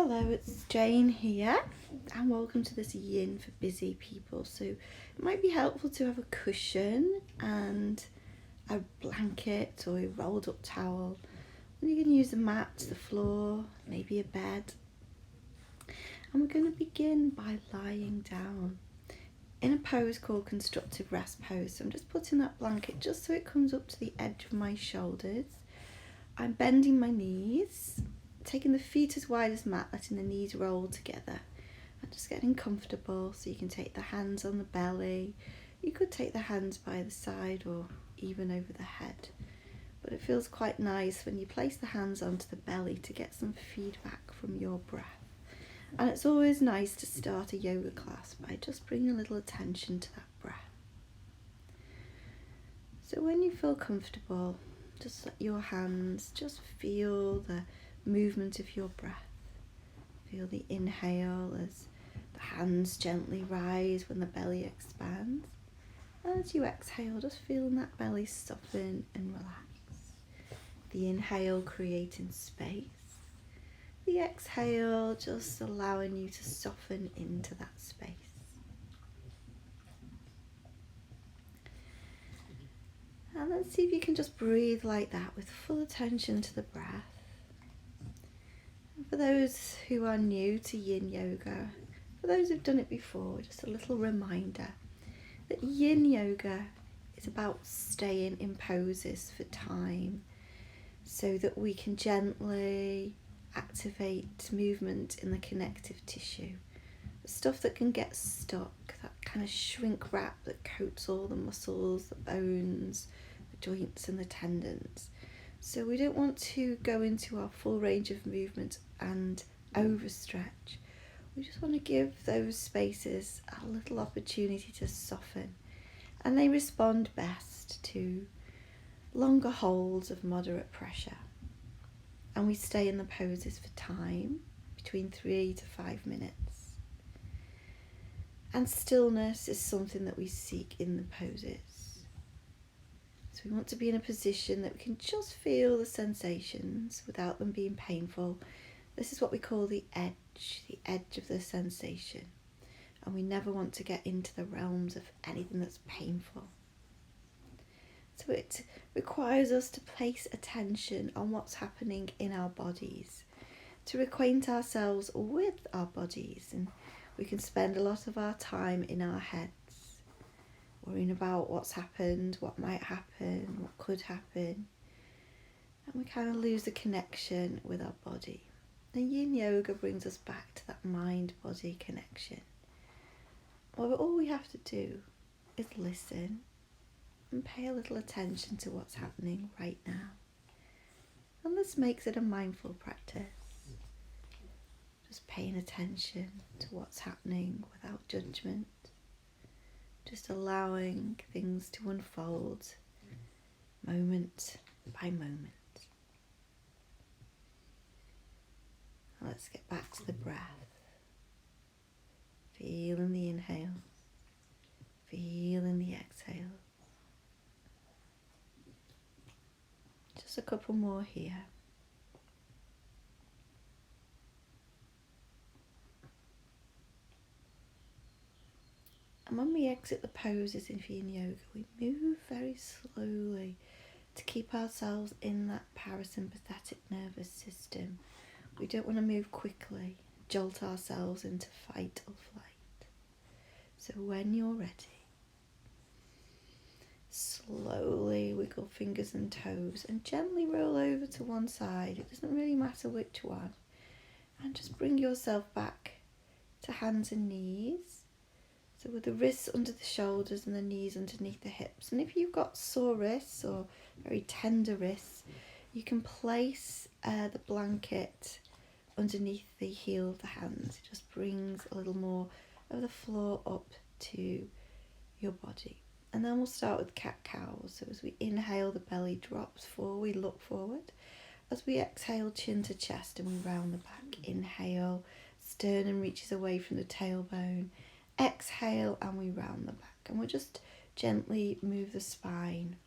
Hello, it's Jane here, and welcome to this yin for busy people. So it might be helpful to have a cushion and a blanket or a rolled up towel. And you can use a mat, the floor, maybe a bed. And we're going to begin by lying down in a pose called constructive rest pose. So I'm just putting that blanket just so it comes up to the edge of my shoulders. I'm bending my knees, taking the feet as wide as mat, letting the knees roll together and just getting comfortable. So you can take the hands on the belly, you could take the hands by the side or even over the head, but it feels quite nice when you place the hands onto the belly to get some feedback from your breath. And it's always nice to start a yoga class by just bringing a little attention to that breath. So when you feel comfortable, just let your hands just feel the movement of your breath. Feel the inhale as the hands gently rise when the belly expands. And as you exhale, just feeling that belly soften and relax. The inhale creating space. The exhale just allowing you to soften into that space. And then see if you can just breathe like that with full attention to the breath. And for those who are new to yin yoga, for those who've done it before, just a little reminder that yin yoga is about staying in poses for time so that we can gently activate movement in the connective tissue. The stuff that can get stuck, that kind of shrink wrap that coats all the muscles, the bones, the joints and the tendons. So we don't want to go into our full range of movement and overstretch. We just want to give those spaces a little opportunity to soften, and they respond best to longer holds of moderate pressure. And we stay in the poses for time, between 3 to 5 minutes. And stillness is something that we seek in the poses. So we want to be in a position that we can just feel the sensations without them being painful. This is what we call the edge of the sensation. And we never want to get into the realms of anything that's painful. So it requires us to place attention on what's happening in our bodies, to acquaint ourselves with our bodies. And we can spend a lot of our time in our heads, worrying about what's happened, what might happen, what could happen. And we kind of lose the connection with our body. And yin yoga brings us back to that mind-body connection. Well, all we have to do is listen and pay a little attention to what's happening right now. And this makes it a mindful practice. Just paying attention to what's happening without judgment. Just allowing things to unfold moment by moment. Let's get back to the breath. Feeling the inhale, feeling the exhale. Just a couple more here. And when we exit the poses in yin yoga, we move very slowly to keep ourselves in that parasympathetic nervous system. We don't want to move quickly, jolt ourselves into fight or flight. So when you're ready, slowly wiggle fingers and toes and gently roll over to one side. It doesn't really matter which one. And just bring yourself back to hands and knees. So with the wrists under the shoulders and the knees underneath the hips. And if you've got sore wrists or very tender wrists, you can place the blanket underneath the heel of the hands. It just brings a little more of the floor up to your body. And then we'll start with cat-cow. So as we inhale, the belly drops forward, we look forward. As we exhale, chin to chest and we round the back. Inhale, sternum reaches away from the tailbone. Exhale and we round the back. And we'll just gently move the spine.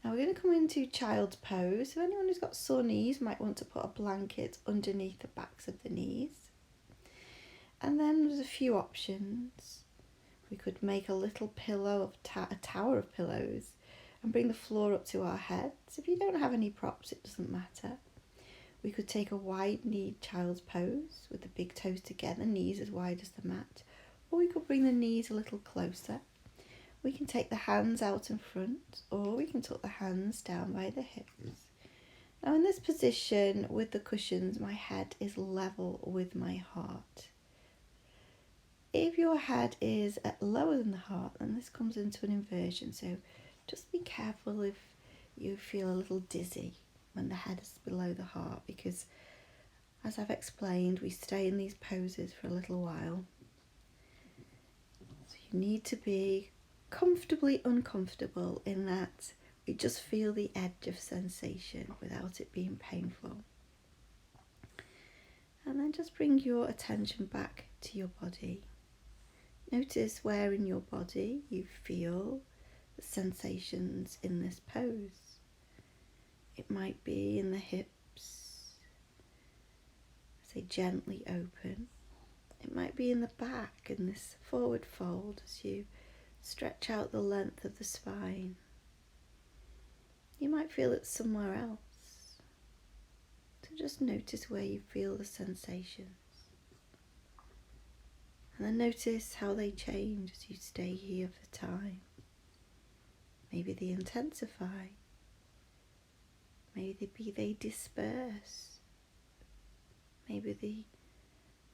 Now we're going to come into child's pose. So anyone who's got sore knees might want to put a blanket underneath the backs of the knees. And then there's a few options. We could make a little pillow of a tower of pillows and bring the floor up to our heads. If you don't have any props, it doesn't matter. We could take a wide-kneed child's pose with the big toes together, knees as wide as the mat. Or we could bring the knees a little closer. We can take the hands out in front, or we can tuck the hands down by the hips. Now in this position with the cushions, my head is level with my heart. If your head is lower than the heart, then this comes into an inversion. So just be careful if you feel a little dizzy when the head is below the heart, because as I've explained, we stay in these poses for a little while. So you need to be comfortably uncomfortable in that we just feel the edge of sensation without it being painful. And then just bring your attention back to your body. Notice where in your body you feel the sensations in this pose. It might be in the hips, as they gently open. It might be in the back in this forward fold as you stretch out the length of the spine. You might feel it somewhere else. So just notice where you feel the sensations. And then notice how they change as you stay here for time. Maybe they intensify. Maybe they disperse. Maybe the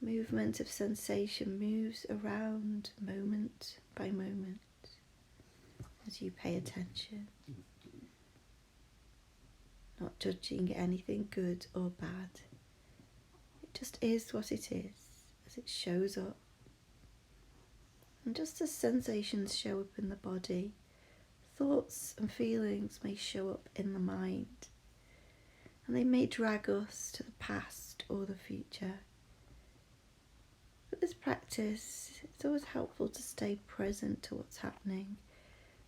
movement of sensation moves around moment by moment as you pay attention. Not judging anything good or bad. It just is what it is as it shows up. And just as sensations show up in the body, thoughts and feelings may show up in the mind. And they may drag us to the past or the future. With this practice, it's always helpful to stay present to what's happening.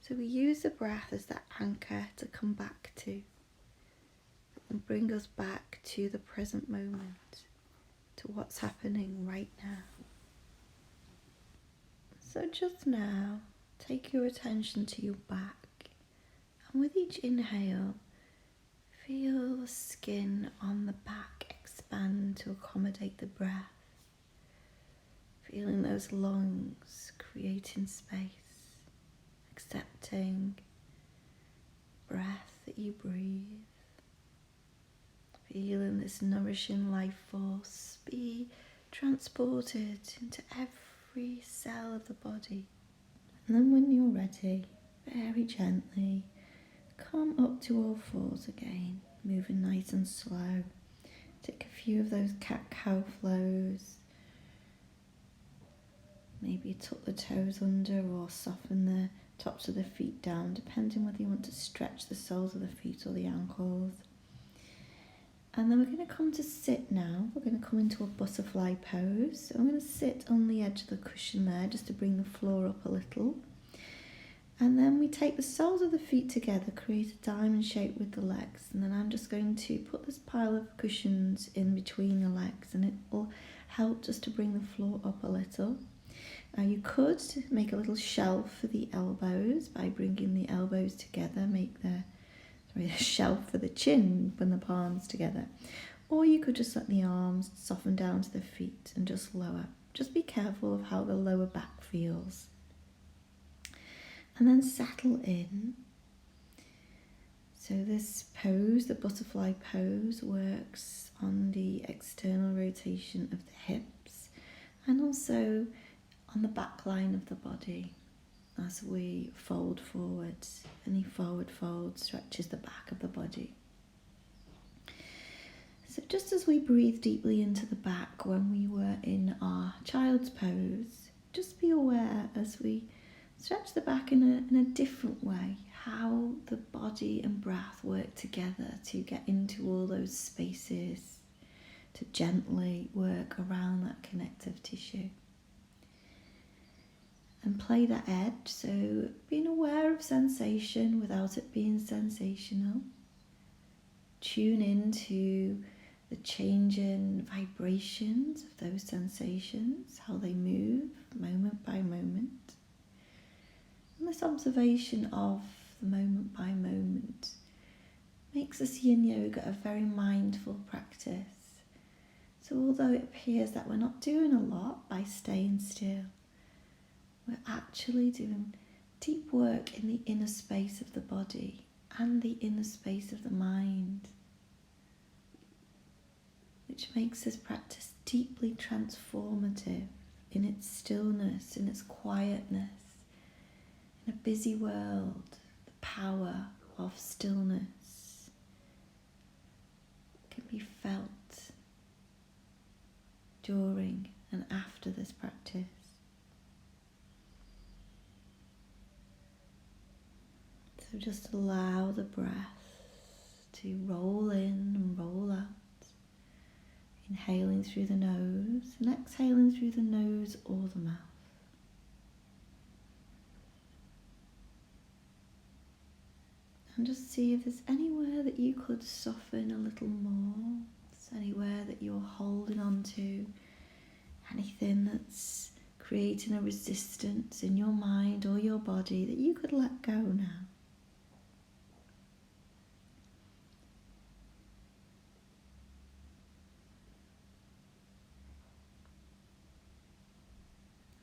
So we use the breath as that anchor to come back to and bring us back to the present moment, to what's happening right now. So just now, take your attention to your back, and with each inhale, feel the skin on the back expand to accommodate the breath. Feeling those lungs creating space, accepting breath that you breathe. Feeling this nourishing life force be transported into every cell of the body. And then when you're ready, very gently, come up to all fours again, moving nice and slow. Take a few of those cat-cow flows. Maybe tuck the toes under or soften the tops of the feet down, depending whether you want to stretch the soles of the feet or the ankles. And then we're going to come to sit now. We're going to come into a butterfly pose. So I'm going to sit on the edge of the cushion there just to bring the floor up a little. And then we take the soles of the feet together, create a diamond shape with the legs. And then I'm just going to put this pile of cushions in between the legs, and it will help just to bring the floor up a little. Now you could make a little shelf for the elbows by bringing the elbows together, make a shelf for the chin when the palms together. Or you could just let the arms soften down to the feet and just lower. Just be careful of how the lower back feels. And then settle in. So this pose, the butterfly pose, works on the external rotation of the hips and also on the back line of the body. As we fold forward, any forward fold stretches the back of the body. So just as we breathe deeply into the back when we were in our child's pose, just be aware as we stretch the back in a different way, how the body and breath work together to get into all those spaces, to gently work around that connective tissue. and play that edge. So being aware of sensation without it being sensational. Tune into the changing vibrations of those sensations, how they move moment by moment. And this observation of the moment by moment makes this yin yoga a very mindful practice. So although it appears that we're not doing a lot by staying still, we're actually doing deep work in the inner space of the body and the inner space of the mind, which makes this practice deeply transformative in its stillness, in its quietness. In a busy world, the power of stillness can be felt during and after this practice. So just allow the breath to roll in and roll out. Inhaling through the nose and exhaling through the nose or the mouth. And just see if there's anywhere that you could soften a little more. If there's anywhere that you're holding on to. Anything that's creating a resistance in your mind or your body that you could let go now.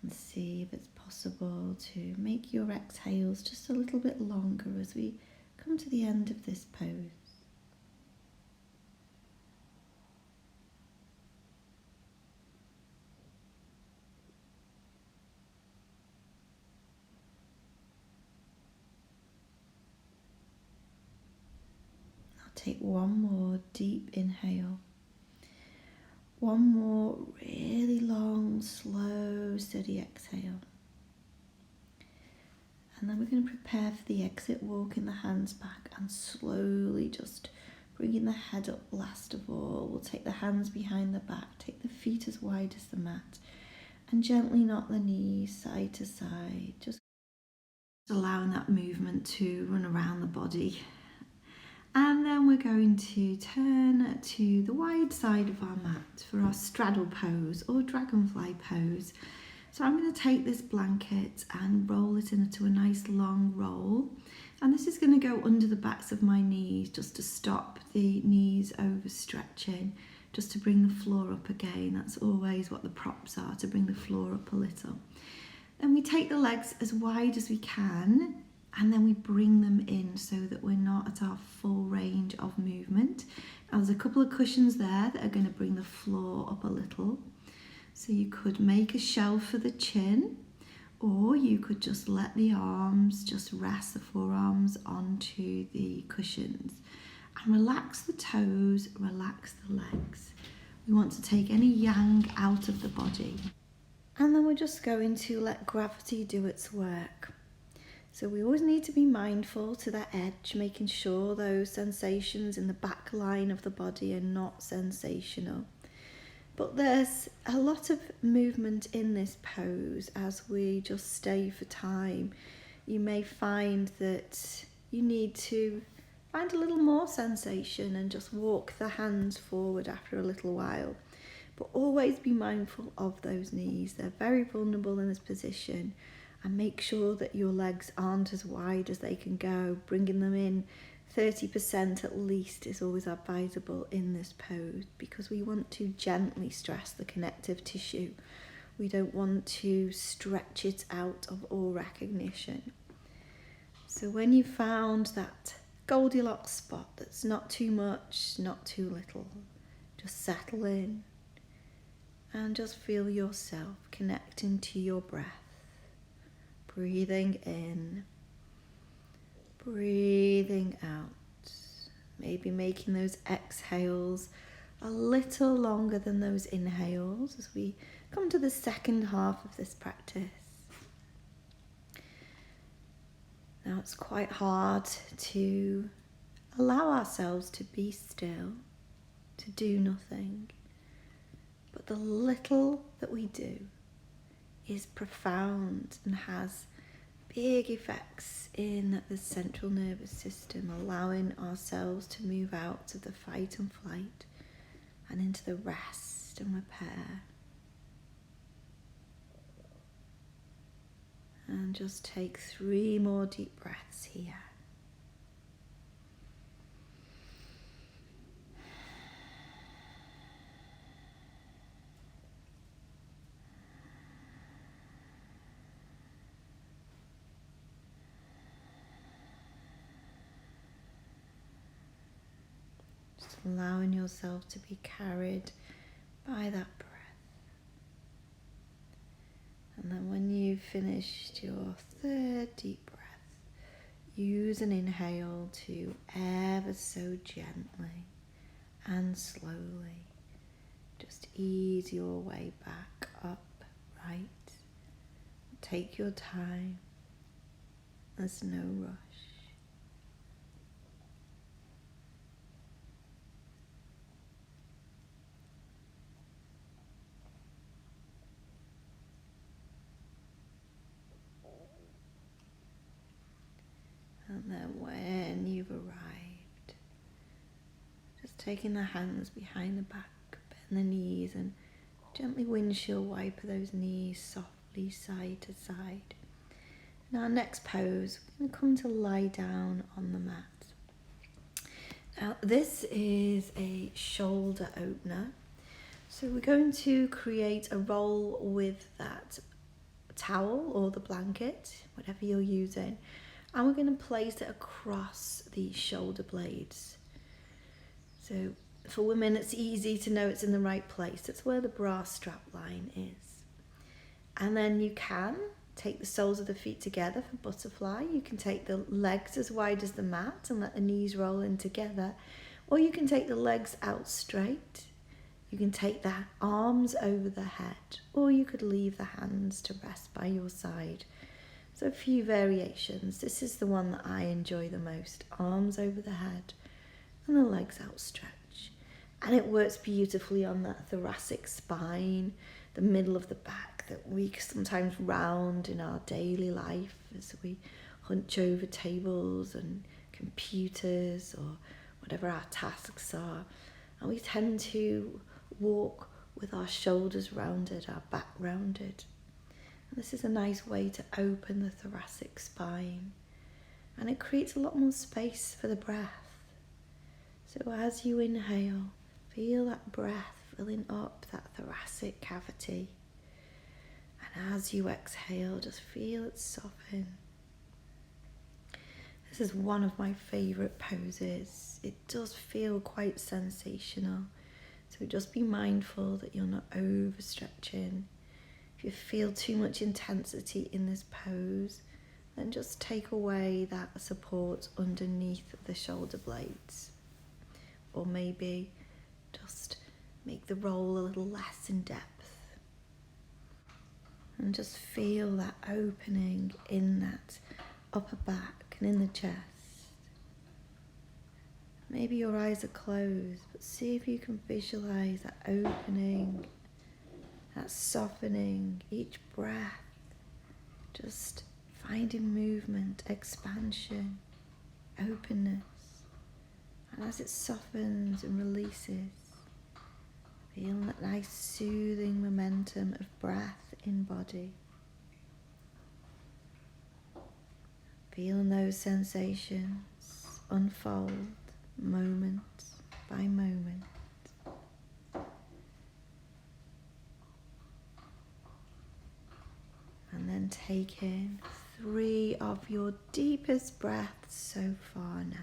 And see if it's possible to make your exhales just a little bit longer as we come to the end of this pose. I'll take one more deep inhale. One more really long, slow, steady exhale. And then we're going to prepare for the exit, walking the hands back and slowly just bringing the head up last of all. We'll take the hands behind the back, take the feet as wide as the mat and gently knot the knees side to side. Just allowing that movement to run around the body. And then we're going to turn to the wide side of our mat for our straddle pose or dragonfly pose. So I'm going to take this blanket and roll it into a nice long roll. And this is going to go under the backs of my knees just to stop the knees overstretching, just to bring the floor up again. That's always what the props are, to bring the floor up a little. Then we take the legs as wide as we can. And then we bring them in so that we're not at our full range of movement. Now there's a couple of cushions there that are going to bring the floor up a little. So you could make a shelf for the chin, or you could just let the arms just rest the forearms onto the cushions. And relax the toes, relax the legs. We want to take any yang out of the body. And then we're just going to let gravity do its work. So we always need to be mindful to that edge, making sure those sensations in the back line of the body are not sensational. But there's a lot of movement in this pose as we just stay for time. You may find that you need to find a little more sensation and just walk the hands forward after a little while. But always be mindful of those knees. They're very vulnerable in this position. And make sure that your legs aren't as wide as they can go. Bringing them in 30% at least is always advisable in this pose, because we want to gently stress the connective tissue. We don't want to stretch it out of all recognition. So when you found that Goldilocks spot that's not too much, not too little, just settle in and just feel yourself connecting to your breath. Breathing in, breathing out, maybe making those exhales a little longer than those inhales as we come to the second half of this practice. Now it's quite hard to allow ourselves to be still, to do nothing, but the little that we do is profound and has big effects in the central nervous system, allowing ourselves to move out of the fight and flight and into the rest and repair. And just take 3 more deep breaths here. Just allowing yourself to be carried by that breath. And then when you've finished your 3rd deep breath, use an inhale to ever so gently and slowly just ease your way back up, right? Take your time. There's no rush. And then when you've arrived, just taking the hands behind the back, bend the knees and gently windshield wiper those knees softly side to side. In our next pose, we're going to come to lie down on the mat. Now this is a shoulder opener. So we're going to create a roll with that towel or the blanket, whatever you're using. And we're going to place it across the shoulder blades. So for women, it's easy to know it's in the right place. It's where the bra strap line is. And then you can take the soles of the feet together for butterfly. You can take the legs as wide as the mat and let the knees roll in together. Or you can take the legs out straight. You can take the arms over the head. Or you could leave the hands to rest by your side. So a few variations. This is the one that I enjoy the most. Arms over the head and the legs outstretched. And it works beautifully on that thoracic spine, the middle of the back that we sometimes round in our daily life as we hunch over tables and computers or whatever our tasks are. And we tend to walk with our shoulders rounded, our back rounded. This is a nice way to open the thoracic spine, and it creates a lot more space for the breath. So as you inhale, feel that breath filling up that thoracic cavity. And as you exhale, just feel it soften. This is one of my favorite poses. It does feel quite sensational. So just be mindful that you're not overstretching. If you feel too much intensity in this pose, then just take away that support underneath the shoulder blades. Or maybe just make the roll a little less in depth. And just feel that opening in that upper back and in the chest. Maybe your eyes are closed, but see if you can visualize that opening, that softening, each breath, just finding movement, expansion, openness. And as it softens and releases, feel that nice soothing momentum of breath in body. Feeling those sensations unfold moment by moment. And then take in 3 of your deepest breaths so far now.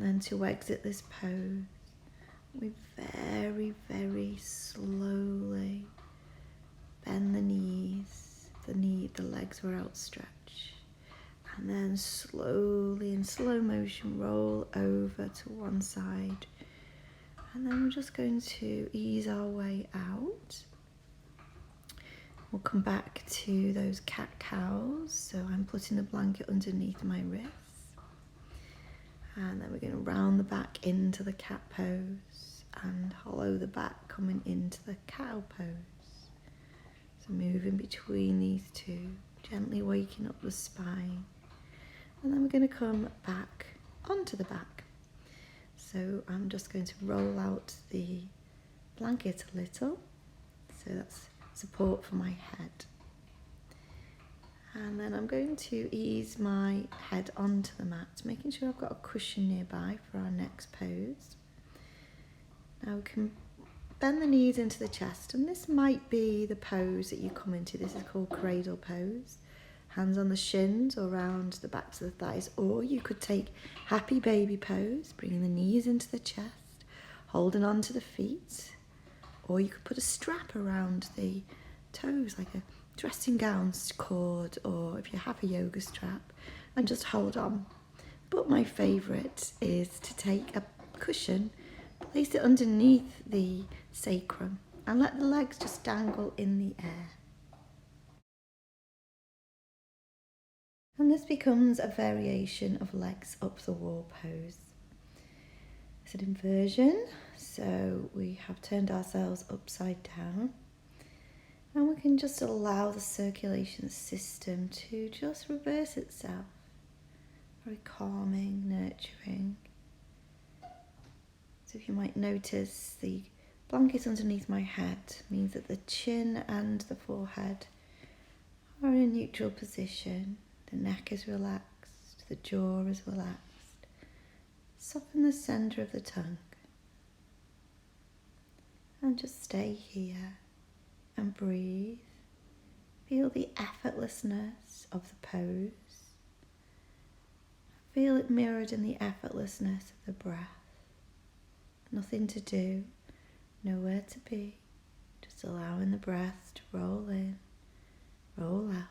then to exit this pose, we very, very slowly bend the knees. The legs were outstretched. And then slowly, in slow motion, roll over to one side. And then we're just going to ease our way out. We'll come back to those cat-cows. So I'm putting the blanket underneath my wrists. And then we're going to round the back into the cat pose and hollow the back coming into the cow pose. So moving between these two, gently waking up the spine. And then we're going to come back onto the back. So I'm just going to roll out the blanket a little. So that's support for my head. And then I'm going to ease my head onto the mat, making sure I've got a cushion nearby for our next pose. Now we can bend the knees into the chest, and this might be the pose that you come into. This is called cradle pose. Hands on the shins or around the backs of the thighs, or you could take happy baby pose, bringing the knees into the chest, holding on to the feet, or you could put a strap around the toes like a dressing gown cord, or if you have a yoga strap, and just hold on. But my favourite is to take a cushion, place it underneath the sacrum, and let the legs just dangle in the air. And this becomes a variation of legs up the wall pose. It's an inversion, so we have turned ourselves upside down, and we can just allow the circulation system to just reverse itself. Very calming, nurturing. So if you might notice, the blanket underneath my head means that the chin and the forehead are in a neutral position. The neck is relaxed, the jaw is relaxed. Soften the centre of the tongue. And just stay here and breathe. Feel the effortlessness of the pose. Feel it mirrored in the effortlessness of the breath. Nothing to do, nowhere to be. Just allowing the breath to roll in, roll out.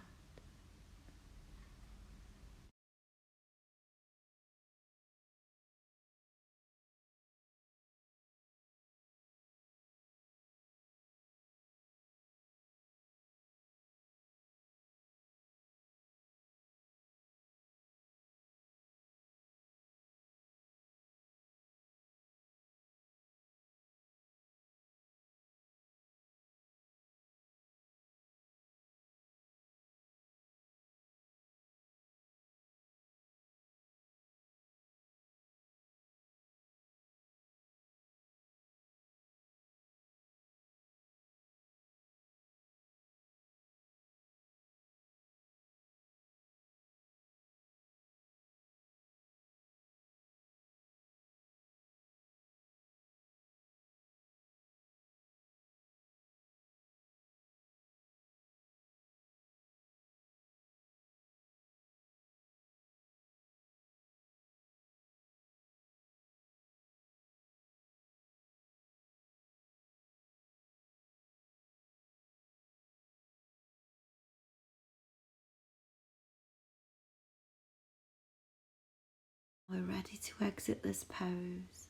We're ready to exit this pose.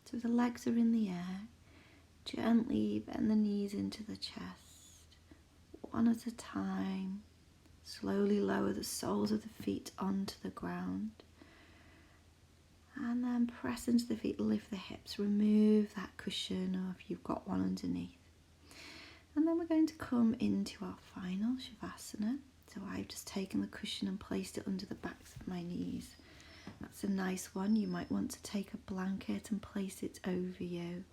So the legs are in the air. Gently bend the knees into the chest. One at a time. Slowly lower the soles of the feet onto the ground. And then press into the feet, lift the hips, remove that cushion or if you've got one underneath. And then we're going to come into our final Shavasana. So I've just taken the cushion and placed it under the backs of my knees. That's a nice one. You might want to take a blanket and place it over you.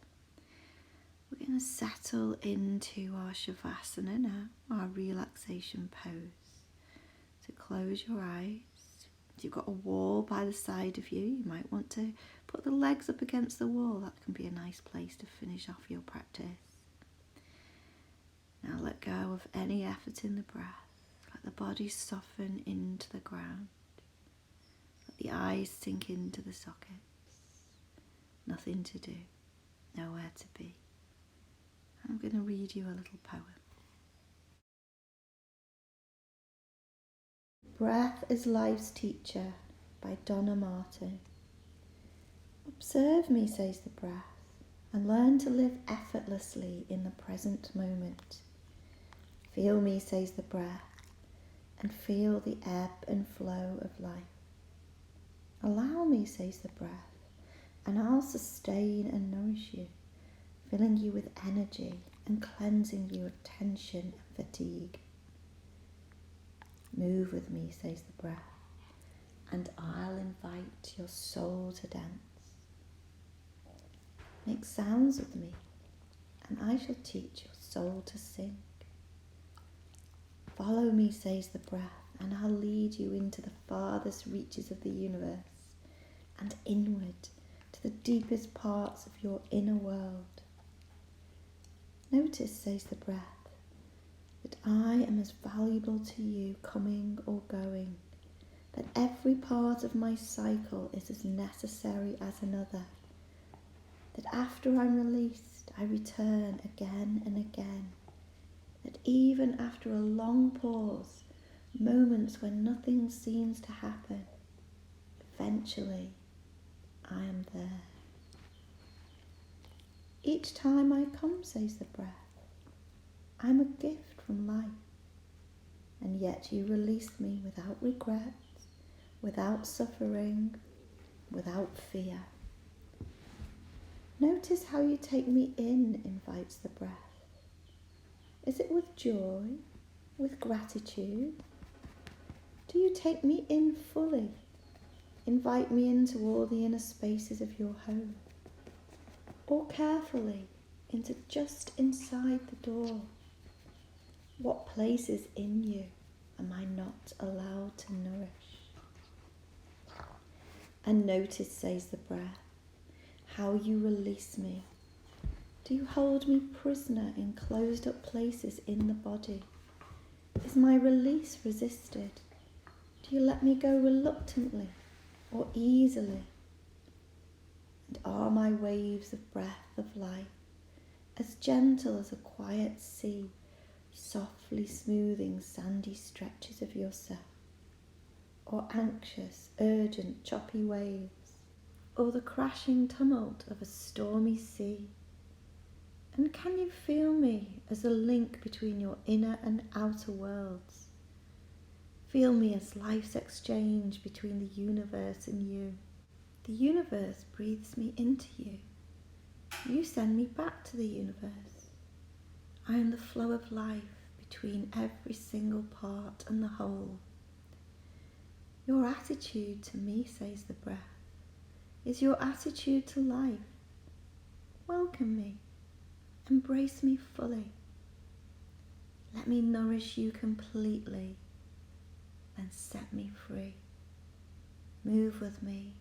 We're going to settle into our Shavasana now, our relaxation pose. So close your eyes. If you've got a wall by the side of you, you might want to put the legs up against the wall. That can be a nice place to finish off your practice. Now let go of any effort in the breath. Let the body soften into the ground. Let the eyes sink into the sockets. nothing to do, nowhere to be. I'm going to read you a little poem. Breath is Life's Teacher by Donna Martin. Observe me, says the breath, and learn to live effortlessly in the present moment. Feel me, says the breath, and feel the ebb and flow of life. Allow me, says the breath, and I'll sustain and nourish you, filling you with energy and cleansing you of tension and fatigue. Move with me, says the breath, and I'll invite your soul to dance. Make sounds with me, and I shall teach your soul to sing. Follow me, says the breath, and I'll lead you into the farthest reaches of the universe and inward to the deepest parts of your inner world. Notice, says the breath, that I am as valuable to you coming or going, that every part of my cycle is as necessary as another, that after I'm released, I return again and again, that even after a long pause, moments when nothing seems to happen, eventually I am there. Each time I come, says the breath, I'm a gift from life, and yet you release me without regret, without suffering, without fear. Notice how you take me in, invites the breath. Is it with joy, with gratitude? Do you take me in fully, invite me into all the inner spaces of your home, or carefully into just inside the door? What places in you am I not allowed to nourish? And notice, says the breath, how you release me. Do you hold me prisoner in closed up places in the body? Is my release resisted? Do you let me go reluctantly or easily? And are my waves of breath of life as gentle as a quiet sea, softly smoothing sandy stretches of yourself, or anxious, urgent, choppy waves, or the crashing tumult of a stormy sea? And can you feel me as a link between your inner and outer worlds? Feel me as life's exchange between the universe and you. The universe breathes me into you. You send me back to the universe. I am the flow of life between every single part and the whole. Your attitude to me, says the breath, is your attitude to life. Welcome me. Embrace me fully. Let me nourish you completely, then set me free. Move with me,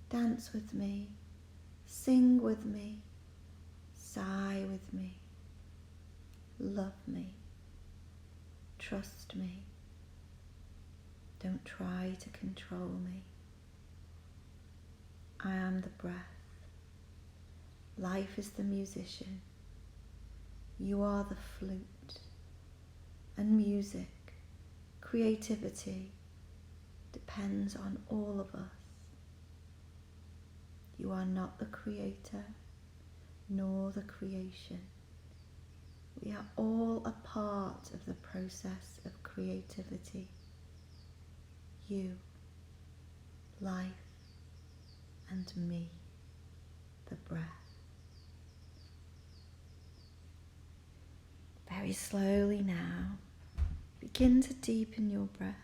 dance with me, sing with me, sigh with me, love me, trust me. Don't try to control me. I am the breath. Life is the musician. You are the flute. And music, creativity, depends on all of us. You are not the creator, nor the creation. We are all a part of the process of creativity. You, life, and me, the breath. Very slowly now, begin to deepen your breath.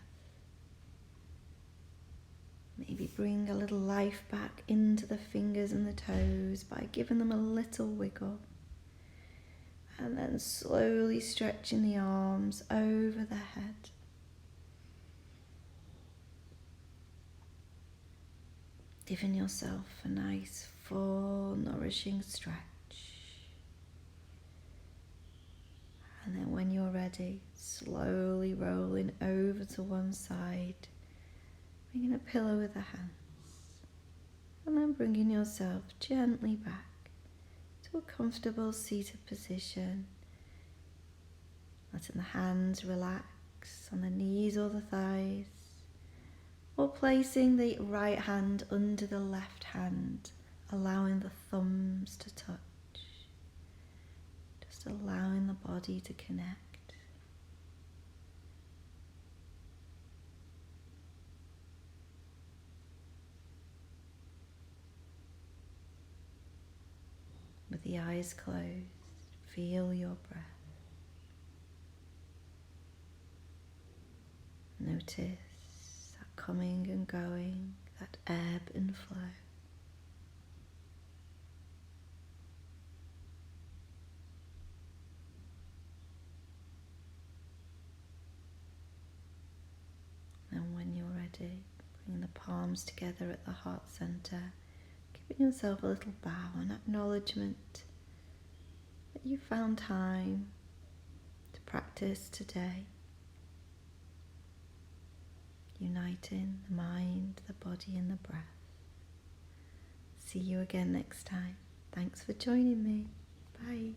Maybe bring a little life back into the fingers and the toes by giving them a little wiggle. And then slowly stretching the arms over the head. Giving yourself a nice, full, nourishing stretch. And then when you're ready, slowly rolling over to one side, making a pillow with the hands. And then bringing yourself gently back to a comfortable seated position. Letting the hands relax on the knees or the thighs, or placing the right hand under the left hand, allowing the thumbs to touch. Just allowing the body to connect. With the eyes closed, feel your breath. Notice that coming and going, that ebb and flow. And when you're ready, bring the palms together at the heart center, giving yourself a little bow and acknowledgement that you found time to practice today, uniting the mind, the body and the breath. See you again next time. Thanks for joining me. Bye.